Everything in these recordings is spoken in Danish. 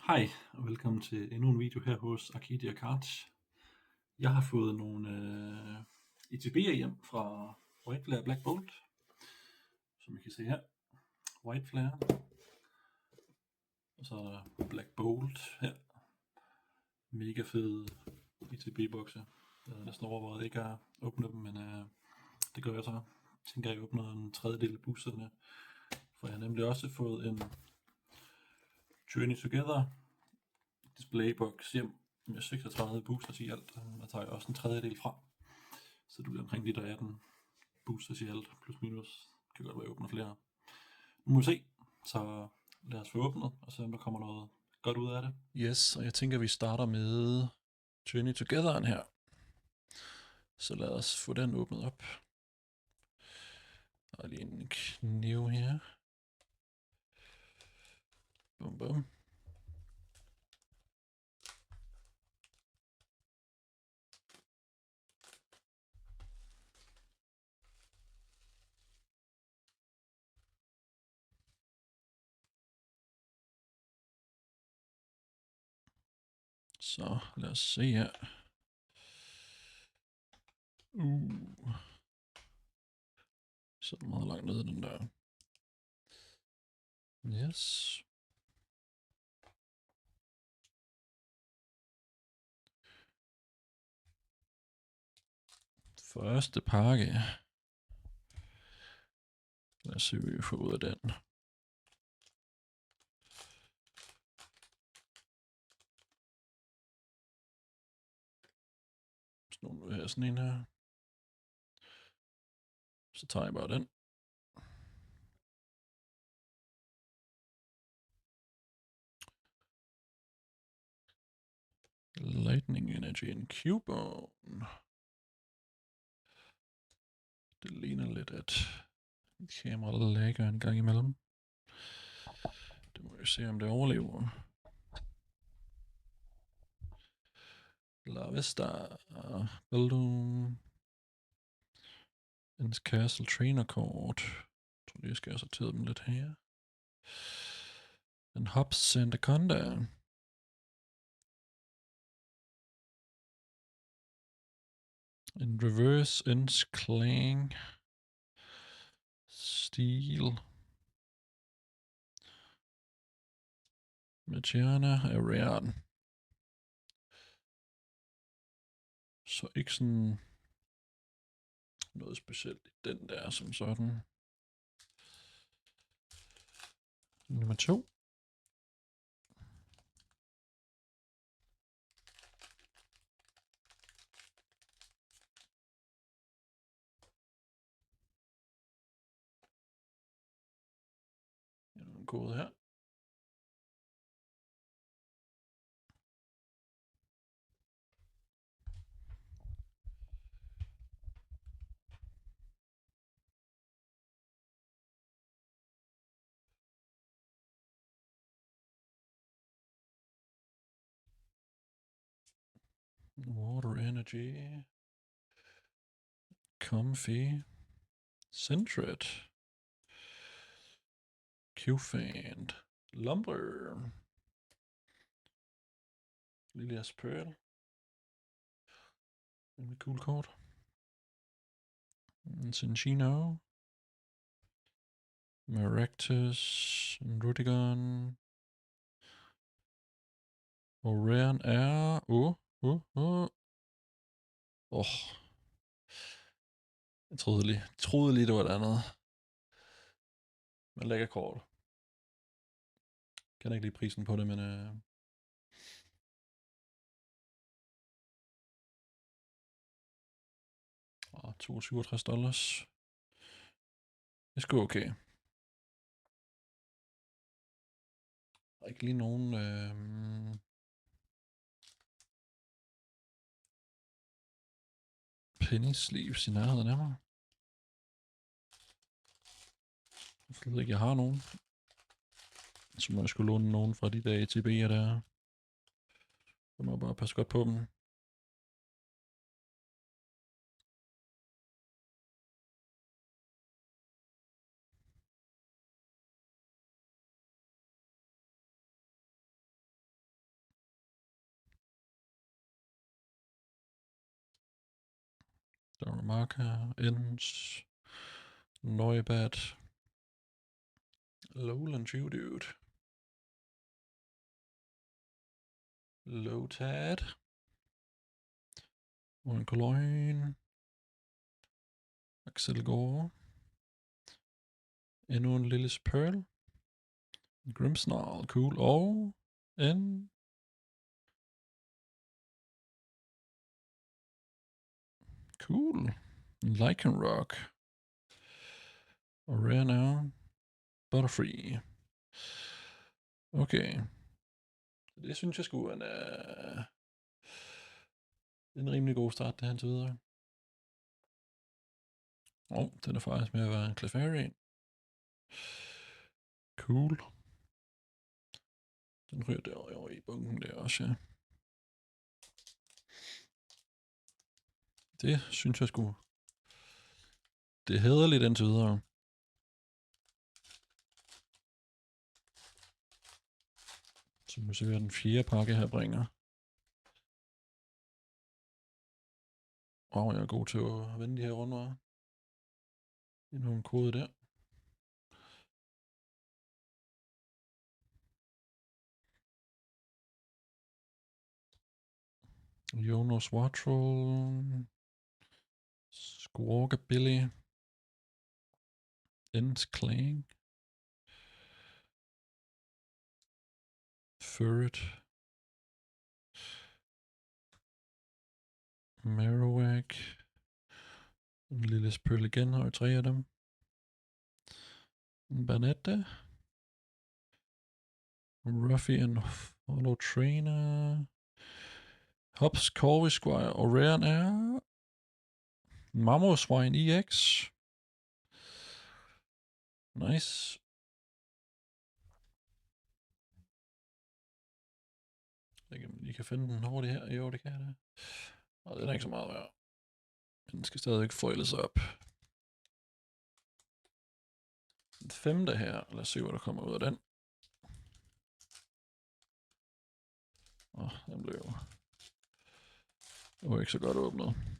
Hej og velkommen til endnu en video her hos Arcadia Cards. Jeg har fået nogle ETB'er hjem fra White Flare Black Bolt, som I kan se her. White Flare, og så er der Black Bolt her. Mega fede ETB-bokse. Jeg havde næsten overvejet ikke at åbne dem, men det gør jeg så. Jeg tænker, jeg åbner en tredjedel af boosterne, for jeg har nemlig også fået en Journey Together displaybox hjem med 36 boosters i alt, og der tager jeg også en tredjedel fra. Så du bliver omkring de der 18 boosters i alt, plus minus. Det kan godt være, jeg åbner flere. Nu må vi se, så lad os få åbnet, og se om der kommer noget godt ud af det. Yes, og jeg tænker, vi starter med Journey Togetheren her. Så lad os få den åbnet op. Der er lige en kniv her. Bum bum. Så lad os se her. Så er meget langt nede den der. Yes. Første pakke. Lad os se, hvad vi får ud af den. Så nu vil jeg have sådan en her. Så tager jeg bare den. Lightning Energy en Cubone. Det ligner lidt, at kameraet lagger en gang imellem. Det må vi se, om det overlever. La Vista, Balloon, en Castle Trainer Kort. Jeg tror lige, jeg skal have sorteret dem lidt her. En Hobbs Sandaconda. En Reverse Ends Clang. Steel. Magiana er rare. Så ikke sådan noget specielt i den der som sådan. Nummer 2. En kode her. Water Energy. Comfy. Centred. Q-Fan. Lumber. Lilias Pearl. En cool kort. Cinchino. Maractus. Rudigon. Orion er... Jeg troede lige, det var et andet. Men lækker kort. Kan ikke lide prisen på det, men... $267. Det er sgu okay. Der er ikke lige nogen... penny sleeves i nærheden af mig. Jeg ved ikke, jeg har nogen. Så må jeg skulle låne nogen fra de der ETB'er der. Så må jeg bare passe godt på dem. Darumaka, Ends, Noibat, Lowland Geodude, Lotad, Oinkoloin, Axelgore, endnu en lille Pearl, Grimmsnarl, cool, og en cool Lycanroc, og rare now, Butterfree. Okay, det synes jeg skulle en rimelig god start, det her til videre. Den er faktisk med at være en Clefairy. Cool. Den ryger derovre i bunken der også, ja. Det synes jeg skulle. Det er hæderligt indtil videre. Så må vi se, hvad den 4. pakke her bringer. Jeg er god til at vende de her runder. Endnu en kode der. Jonas Watrel, Squawkabilly, Ends Clang, Furret, Marowak, en lille Spurl igen, og 3 af dem. En Banette, Ruffian Hollow Trainer, Hops, Corvisquire og Rare er Mamoswine EX. Nice. I kan finde den hurtigt her. Jo, det kan jeg da. Og den er ikke så meget værd. Men den skal stadigvæk foræles op. Den 5. her. Lad os se, hvad der kommer ud af den. Den blev jo ikke så godt åbnet.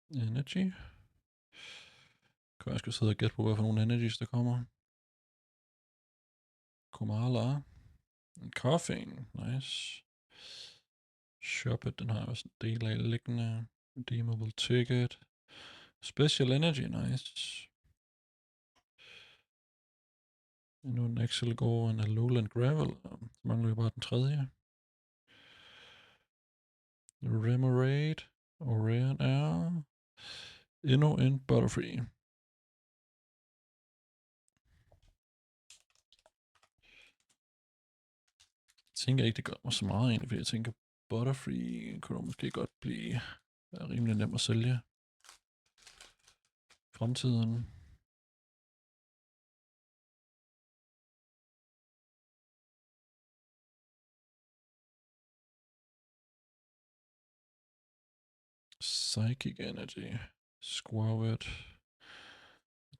Energy. Kan jeg skal sidde og gætte på, hvad for nogle energies der kommer. Komala. En Koffing. Nice. Shoppet, den har jeg også en del af liggende. Redeemable Ticket. Special Energy, nice. Endnu en Axelgore, en Alolan Gravel. Så mangler vi bare den 3. Remoraid. Og Rare er endnu en Butterfree. Jeg tænker ikke, det gør mig så meget egentlig, fordi jeg tænker, Butterfree kunne måske godt blive rimelig nem at sælge i fremtiden. Psychic Energy, Squawet,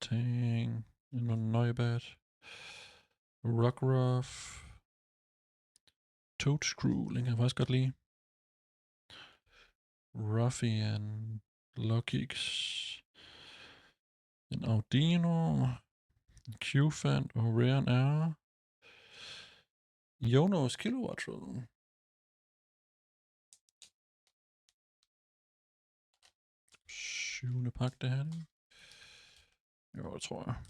Tang, endnu en Noibat, Rockruff, Toadscrew, den kan jeg faktisk godt lide. Ruffian, Lockix, en Audino, en Q-Fan og Rare er Jonas Kilowatt. 7. pakke det her. Jo, det tror jeg.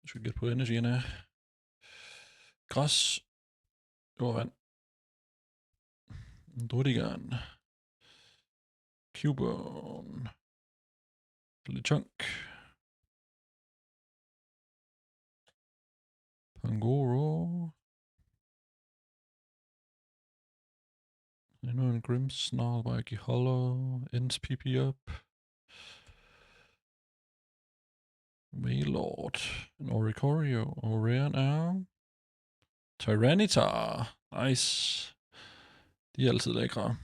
Jeg skal gætte på energien af græs, jordvand, Druddigan, Cubone, Lechonk, Pangoro, Endnu en Grim Snarlbike i Hollow. Ends PP up. Waylord. En Oricorio. Og Rare now. Tyranitar. Nice. De er altid lækre.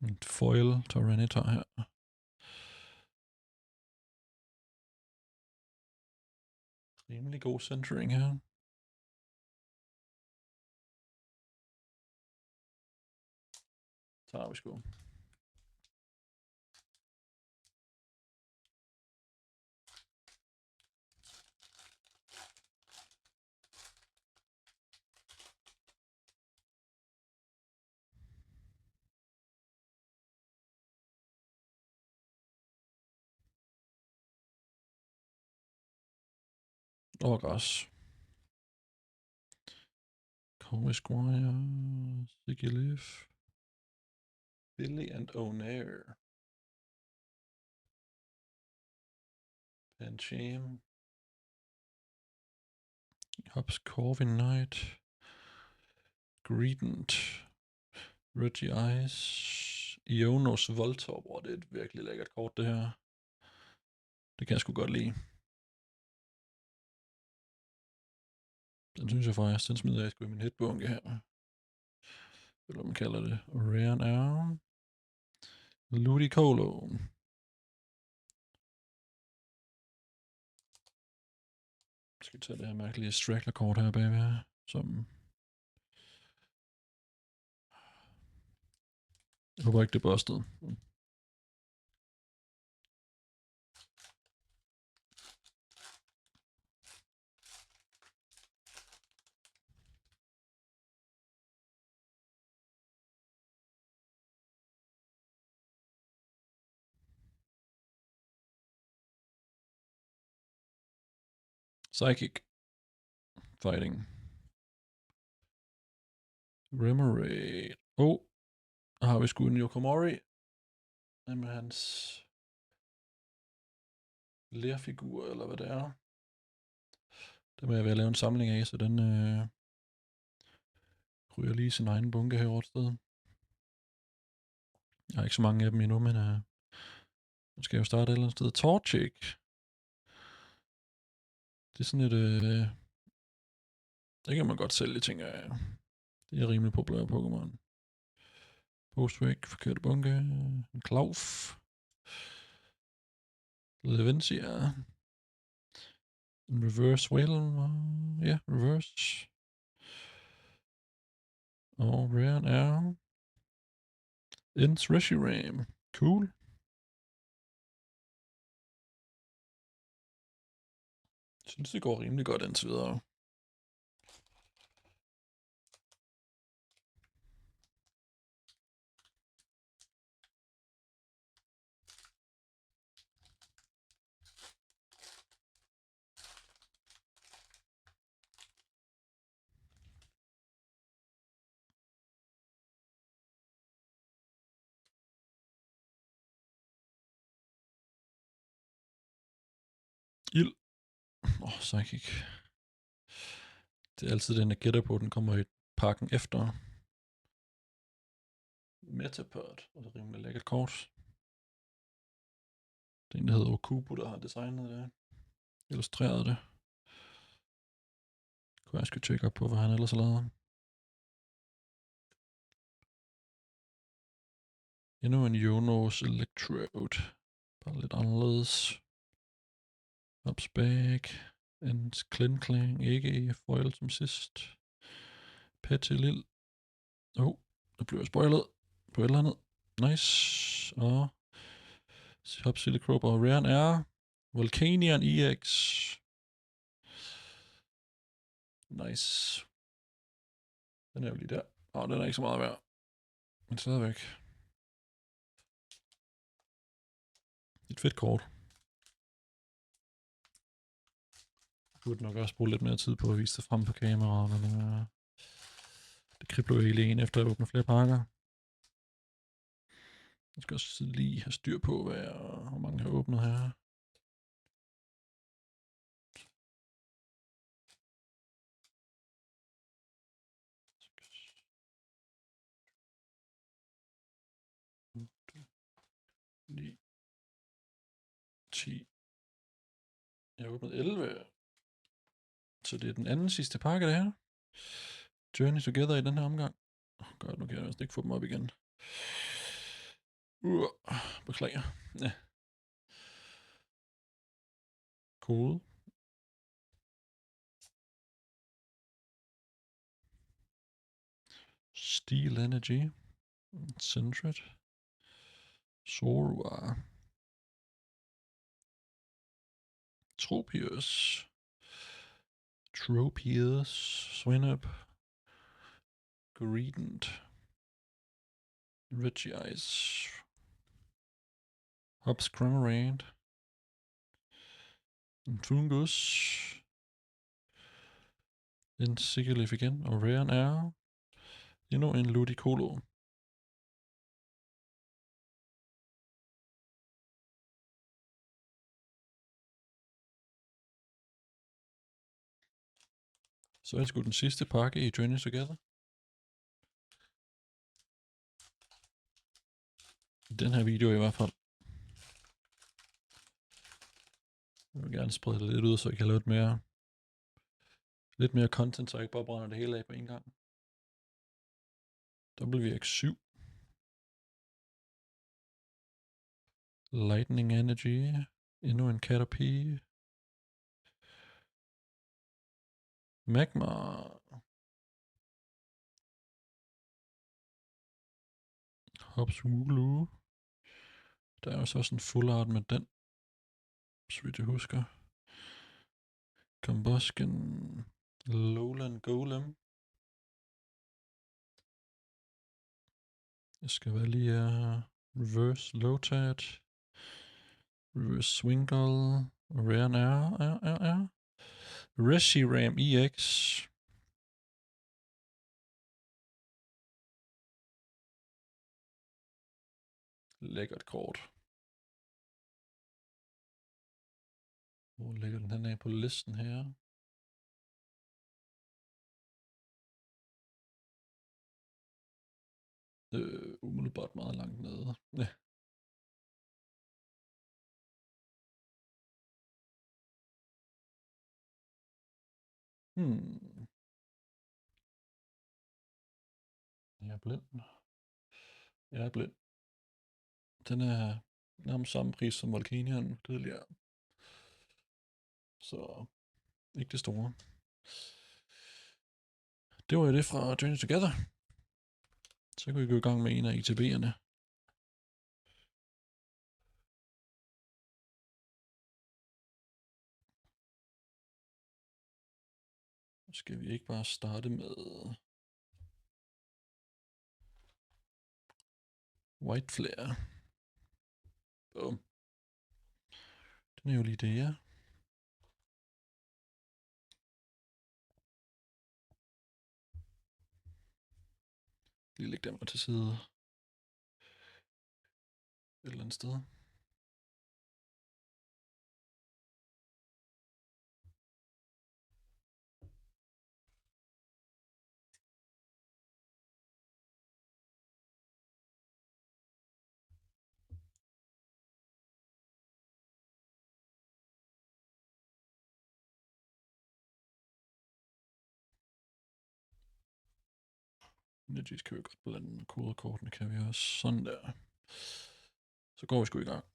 En foil Tyranitar her. Rimelig god centering her. Tager vi sgu. Og græs. Corey Squire. Sigilyph. Billy and O'Nair. Pancham. Hobbs Corvin Knight. Greedent. Reggie Ice. Ionos Voltorb. Det er et virkelig lækkert kort, det her. Det kan jeg sgu godt lide. Den synes jeg faktisk, den smider jeg sgu i min hitbunke her. Eller hvad man kalder det. Rare er Ludicolo. Jeg skal tage det her mærkelige Straggler-kort her bagved, som... Jeg håber ikke, det er bustet. Psychic. Fighting. Remoraid. Der har vi sgu en Yokomori. Med hans lærfigur, eller hvad det er. Der må jeg ved at lave en samling af, så den ryger lige sin egen bunke herovre et sted. Jeg har ikke så mange af dem endnu, men nu skal jeg jo starte et eller andet sted. Torchic. Det er sådan et... det kan man godt sælge, tænker jeg. Det er rimelig populære Pokémon. Postweg, forkerte bunke. En Klauf. Levencia. En Reverse Whale. Ja, Reverse. Og Rare er... Ends Reshiram. Cool. Jeg synes, det går rimelig godt indtil videre. Ild. Psychic. Det er altid den, jeg gætter på, den kommer i pakken efter. Metapod. Og det er rimelig lækkert kort. Det er en, der hedder Okubo, der har designet det. Illustreret det. Kunne jeg skulle tjekke op på, hvad han ellers har lavet. Endnu en Ionos Electrode. Bare lidt anderledes. Ups back. En Klinkling. Ikke i foil som sidst. Petty Lil. Der blev jeg spoilet på et eller andet. Nice. Og Hop Silicrope og Rare er Volcanion EX. Nice. Den er jo lige der. Den er ikke så meget værd. Men stadigvæk. Et fedt kort. Jeg burde nok også bruge lidt mere tid på at vise det frem på kameraet, men det kribler jo hele en efter at åbne flere pakker. Jeg skal også lige have styr på, hvor mange jeg har åbnet her. 10. Jeg har åbnet 11. Så det er den anden sidste pakke, det her. Journey Together i den her omgang. Godt, nu kan jeg næsten ikke få dem op igen. Beklager. Ja. Kode. Steel Energy. Centred. Zorua. Tropius. Swinub. Greedent. Regice. Hops Cramorant. En Fungus. En Sigalif igen. Og Rare er endnu en Ludicolo. Så er det sgu den sidste pakke i Journey Together. I den her video i hvert fald. Jeg vil gerne sprede det lidt ud, så jeg kan lave lidt mere content, så jeg ikke bare brænder det hele af på en gang. WX7. Lightning Energy. Endnu en Caterpie. Magma. Hops Wooloo. Der er også en full art med den, så vidt jeg husker. Combusken. Lowland Golem. Det skal være lige Reverse Lotad. Reverse Swingull. Rare. Reshiram EX. Lækkert kort. Hvor ligger den af på listen her? Umiddelbart meget langt nede. Ja. Jeg er blind. Den er nærmest samme pris som Volcanion tidligere. Så ikke det store. Det var jo det fra Journey Together. Så kan vi gå i gang med en af ITB'erne. Skal vi ikke bare starte med White Flare. Boom. Den er jo lige det, ja. Lige lægge dem til side. Et eller andet sted. Energies kan vi godt blande, kodekortene kan vi også. Sådan der. Så går vi sgu i gang.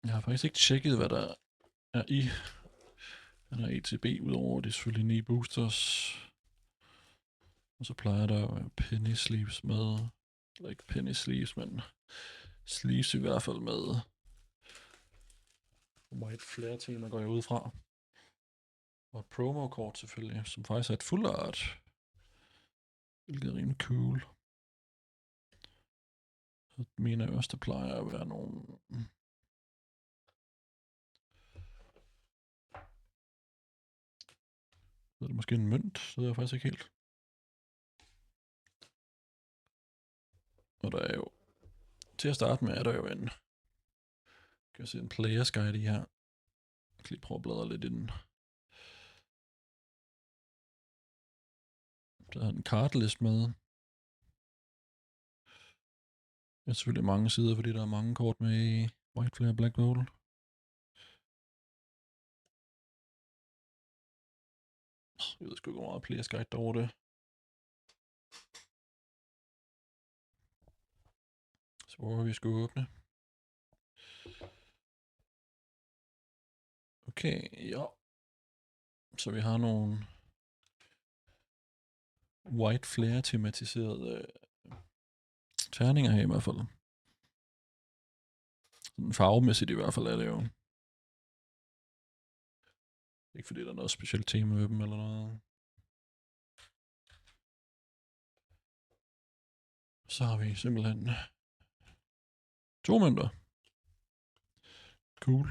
Jeg har faktisk ikke tjekket, hvad der er i den her ETB, udover det er selvfølgelig 9 boosters. Og så plejer der at være penny sleeves med. Eller ikke penny sleeves, men sleeves i hvert fald med White Flare tema går jeg ud fra. Og et promo-kort selvfølgelig, som faktisk er et full art. Hvilket er rimelig cool. Så mener jeg også, der plejer at være nogle... Så er det måske en mønt, så det er jeg faktisk ikke helt. Og der er jo... Til at starte med er der jo en... Kan jeg se en players guide i her. Jeg kan lige prøve at bladre lidt i den. Der er en kartlist med. Der er selvfølgelig mange sider, fordi der er mange kort med i White Flare Black Bolt. Jeg ved sgu ikke, hvor meget Players Guide der over det. Så hvor vi skal åbne. Okay, ja. Så vi har nogle White Flare tematiserede terninger her i hvert fald. Sådan farvemæssigt i hvert fald er det jo. Ikke fordi der er noget specielt tema med dem eller noget. Så har vi simpelthen 2 mønter. Cool.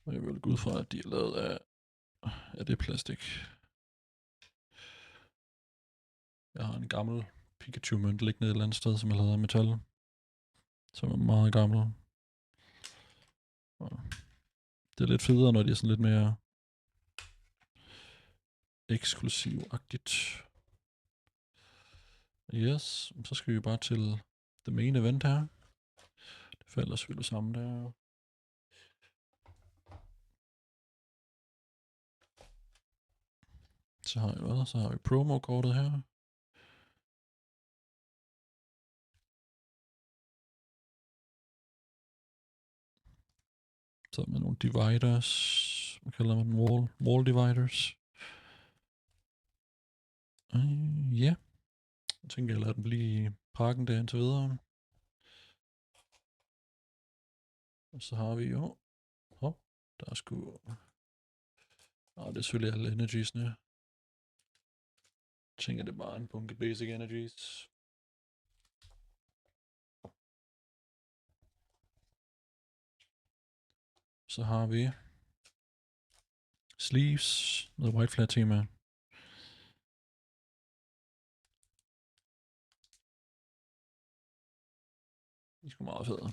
Og jeg vil gå ud fra, at de er lavet af det plastik. Jeg har en gammel Pikachu-mønt liggende et eller andet sted, som jeg lavede af metal. Som er meget gammel. Og det er lidt federe, når de er sådan lidt mere eksklusiv-agtigt. Yes, så skal vi bare til the main event her. Det falder selvfølgelig sammen der. Så har vi hvad? Så har vi promo-kortet her. Så med nogle dividers. Hvad kalder man dem? Wall dividers. Ja. Jeg tænker, jeg lader den blive i pakken der indtil videre. Og så har vi jo... der er sgu... det er selvfølgelig alle energiesne. Jeg tænker, det er bare en bunke basic energies. Så har vi sleeves, noget white flat tema. De er sgu meget fede.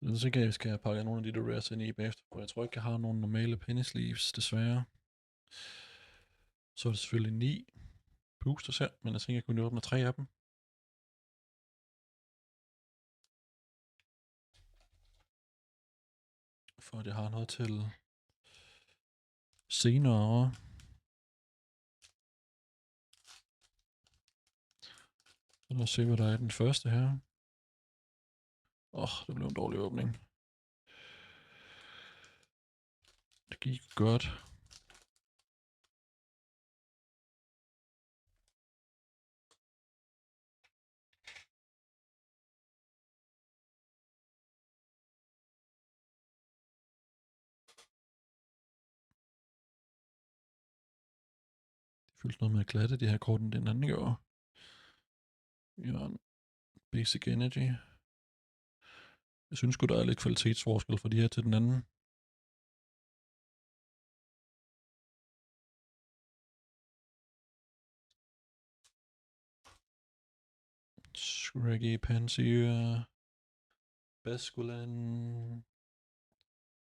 Jeg tænker, at vi skal pakke nogle af de der rares ind i bagefter, for jeg tror ikke, jeg har nogle normale penny sleeves, desværre. Så er det selvfølgelig 9 boosters her, men jeg tænker, jeg kunne åbne 3 af dem. For at jeg har noget til senere. Så lad os se, hvad der er i den første her. Det blev en dårlig åbning. Det gik godt. Det føles noget med at glatte de her kort, end den anden gjorde. Vi har en basic energy. Jeg synes sgu, der er lidt kvalitetsforskel fra de her til den anden. Scraggy, Panseer, Basculin,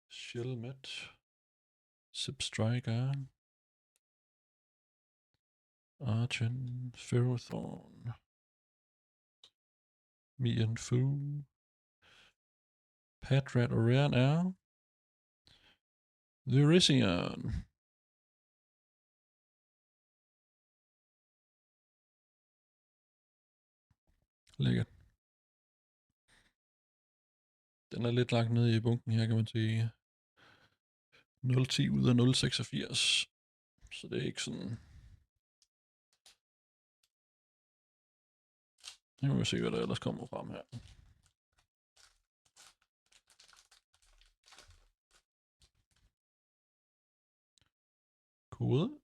Shelmet, Substriker, Archen, Ferrothorn, Mienfoo, Patrat og Rare er Virizion. Lækkert. Den er lidt lagt ned i bunken her, kan man sige. 0,10 ud af 0,86. Så det er ikke sådan... Nu må vi se, hvad der ellers kommer frem her. Kode.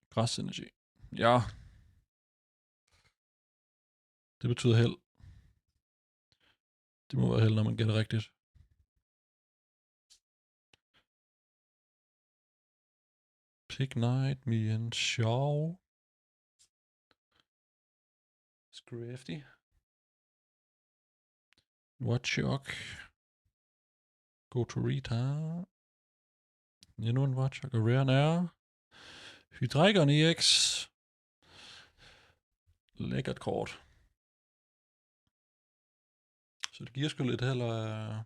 Græsenergi. Ja. Det betyder held. Det må være held, når man gætter rigtigt. Pignite, Mienshao. Scrafty. Watchog. Go to Rita. Endnu en Watchog. Og Rare Air. Hydreigon EX. Lækkert kort. Så det giver sgu lidt heller...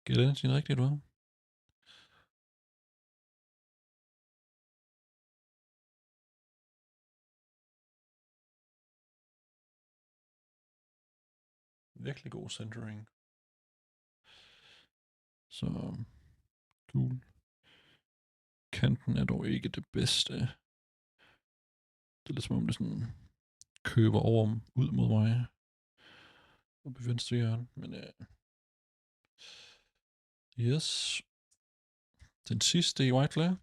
Giver den sin rigtigt, hva'? Virkelig god centering. Så gul. Kanten er dog ikke det bedste. Det er lidt som om det sådan køber over ud mod mig. Og på venstre hjørne. Men yes. Den sidste i White Flare.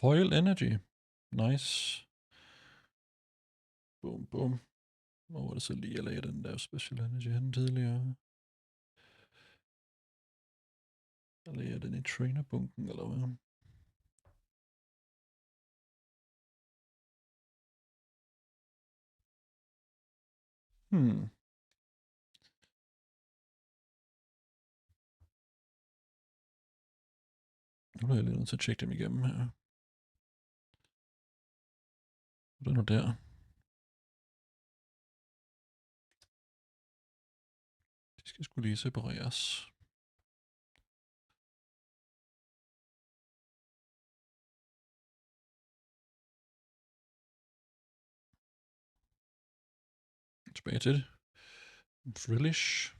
Foil Energy. Nice. Boom, boom. Hvor var det så lige, jeg lagde den der Special Energy hen tidligere? Jeg lagde den i trainerbunken, eller hvad? Nu er jeg lige nødt til at tjekke dem igennem her. Den er der. De skal sgu lige separeres. Tilbage til det. Frillish.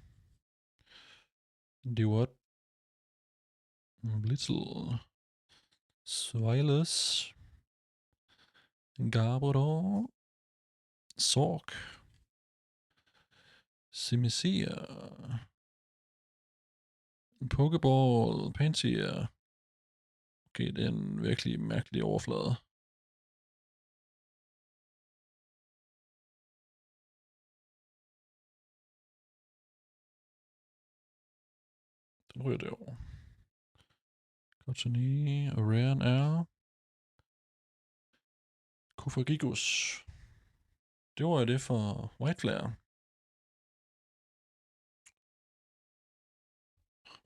Det var Little Swilus. Garbodor. Sork. Simicia. Pokeball. Pantia. Okay, det er en virkelig mærkelig overflade. Den ryger derovre. Cottony og Rare Air. Kofagigus. Det var det for White Flare.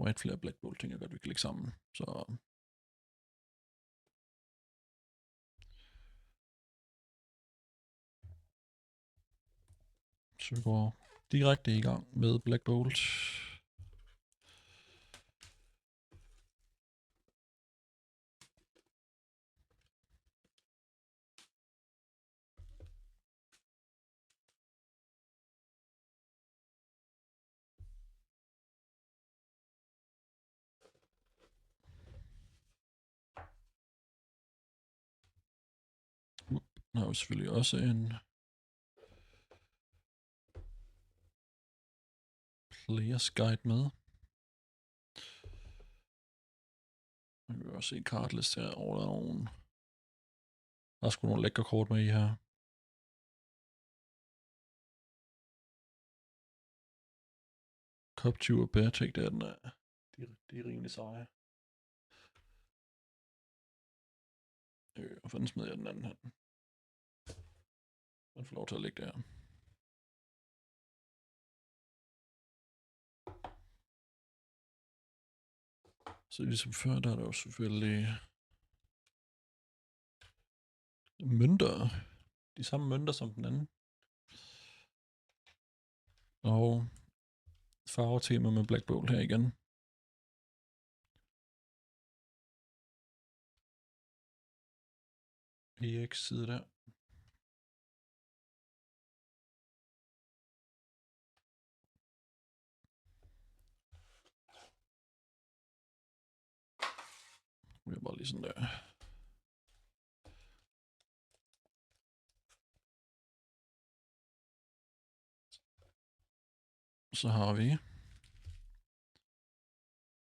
White Flare Black Bolt tænker jeg godt, vi kan lægge sammen. Så vi går direkte i gang med Black Bolt. Nu har vi selvfølgelig også en Players Guide med. Vi vil også se cardlist her, over der er nogen. Der er sgu nogle lækre kort med i her. Coptube og Beartech, der den er. De er rimelig seje. Hvor fanden smed jeg den anden her? Den får lov til at ligge der. Så ligesom før, der er der jo selvfølgelig mønter. De samme mønter som den anden. Og farvetema med Black Bolt her igen. EX side der. Vi er bare lige sådan der. Så har vi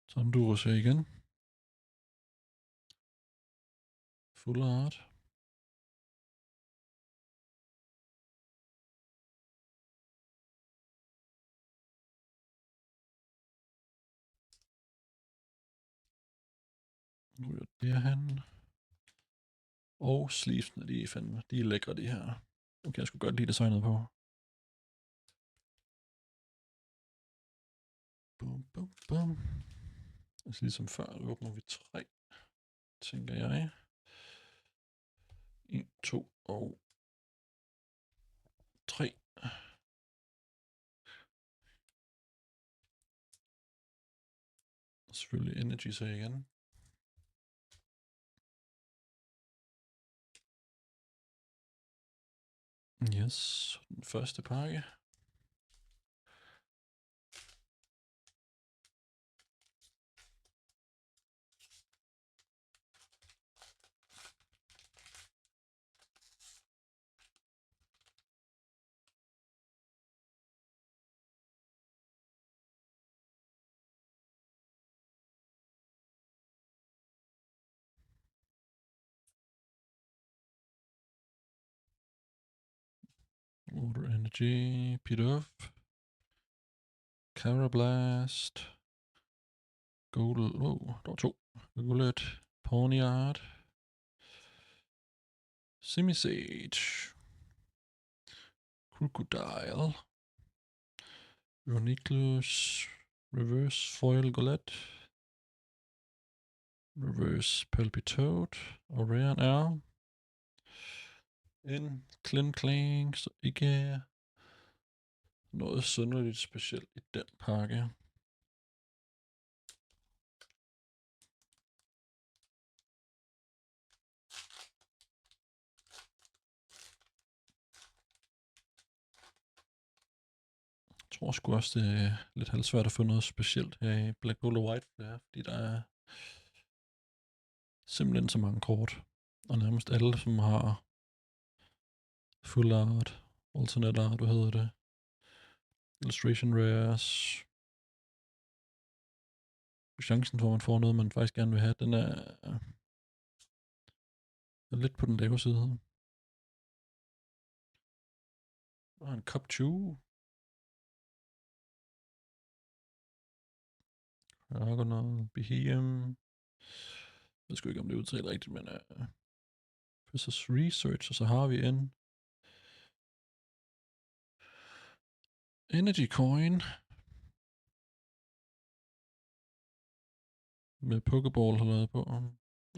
Thundurus her igen. Full art. Nu er det han. Og sleevesene, de er lækre, de her. Dem kan jeg sgu godt lide designet på. Bum, bum, bum. Altså ligesom før, åbner vi 3, tænker jeg. 1, 2 og 3. Selvfølgelig Energy så igen. Yes, den første pakke. Water Energy, Pidove, Carablast, Gold, der var 2. Gullet, Ponyard, Simisage, Crocodile, Reuniclus, Reverse Foil Golett, Reverse Palpitoad, og Rare er en Klinklang, så ikke noget synderligt specielt i den pakke. Jeg tror sgu også, det er lidt halvsvært at få noget specielt her i Black Gold og White Flare, fordi der er simpelthen så mange kort. Og nærmest alle, som har full art, alternate art, hvad hedder det, illustration rares. Chancen for, at man får noget, man faktisk gerne vil have, den er lidt på den lave side. Og en Cup 20. Argonaut, Behem. Jeg ved sgu ikke, om det er udtalt rigtigt, men Precious Research, og så har vi en Energy Coin med Pokeball har lavet på,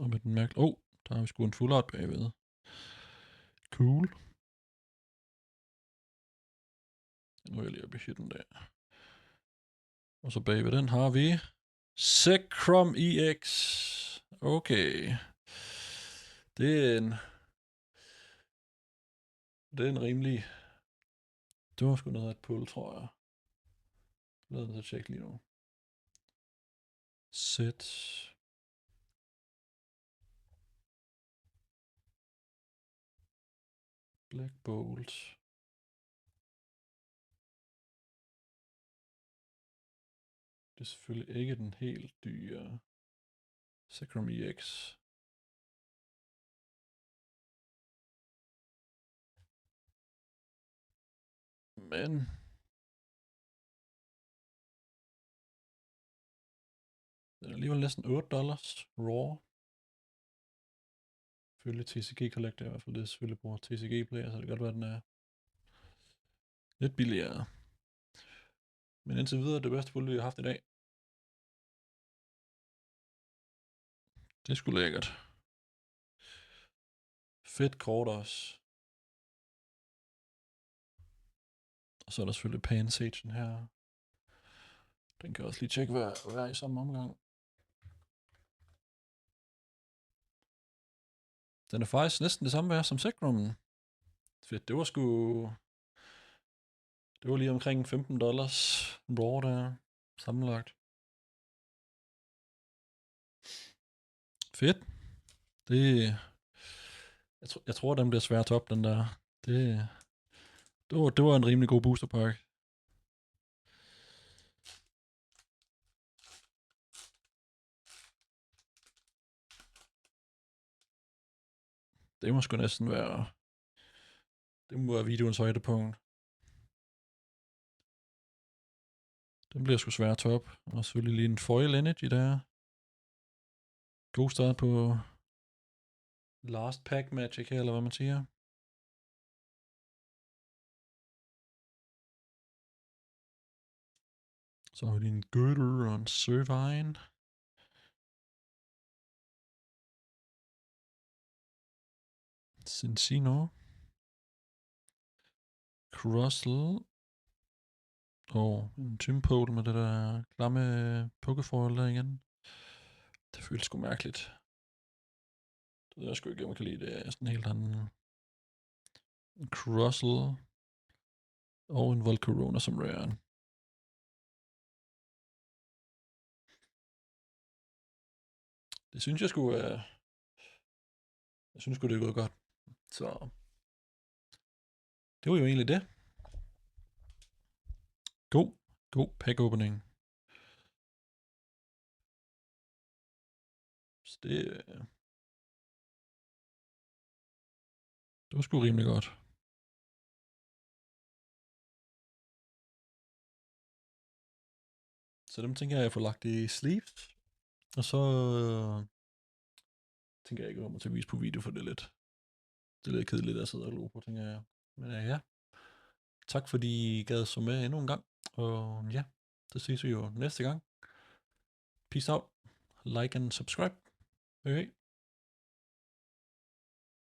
og med den mærkelige. Der har vi sgu en full art bagved. Cool. Nu er jeg lige oppe i hitten der. Og så bagved den har vi Zekrom EX. Okay. Det er en rimelig... Det var sgu noget af et pull, tror jeg. Lad os tjekke lige nu. Set. Black Bolt. Det er selvfølgelig ikke den helt dyre Zekrom EX. Men den er alligevel næsten $8 raw. Selvfølgelig TCG Collector i hvert fald. Det er selvfølgelig bruger TCG Player, så det kan godt være, den er lidt billigere. Men indtil videre det bedste pull, vi har haft i dag. Det er sgu lækkert. Fedt kort også. Og så er der selvfølgelig Pansagen her. Den kan også lige tjekke hver i samme omgang. Den er faktisk næsten det samme værd som Zekrommen. Fedt, det var lige omkring $15 raw der, sammenlagt. Fedt. Jeg tror, den bliver svær at toppe, den der. Det var en rimelig god boosterpakke. Det må sgu næsten være... Det må være videoens højdepunkt. Den bliver sgu svær at toppe. Og selvfølgelig lige en Foil Energy der. God start på Last Pack Magic her, eller hvad man siger. Så har vi en Girdle og en Servine. Cincino. Crustle. Og en Tympole med det der klamme Pokefoil der igen. Det føles sgu mærkeligt. Det ved jeg sgu ikke, om jeg kan lide det. Er sådan helt anden. En Crustle. Og en Volcarona som rare. Det synes jeg skulle jeg synes sgu det er gået godt. Så det var jo egentlig det. God pack opening. Så det var sgu rimelig godt. Så dem tænker jeg får lagt i sleeves. Og så tænker jeg ikke, at jeg kommer til at vise på video, for det er lidt kedeligt at sidde og glo på, tænker jeg. Men ja, tak fordi I gad så med endnu en gang. Og ja, så ses vi jo næste gang. Peace out. Like and subscribe. Hej hej.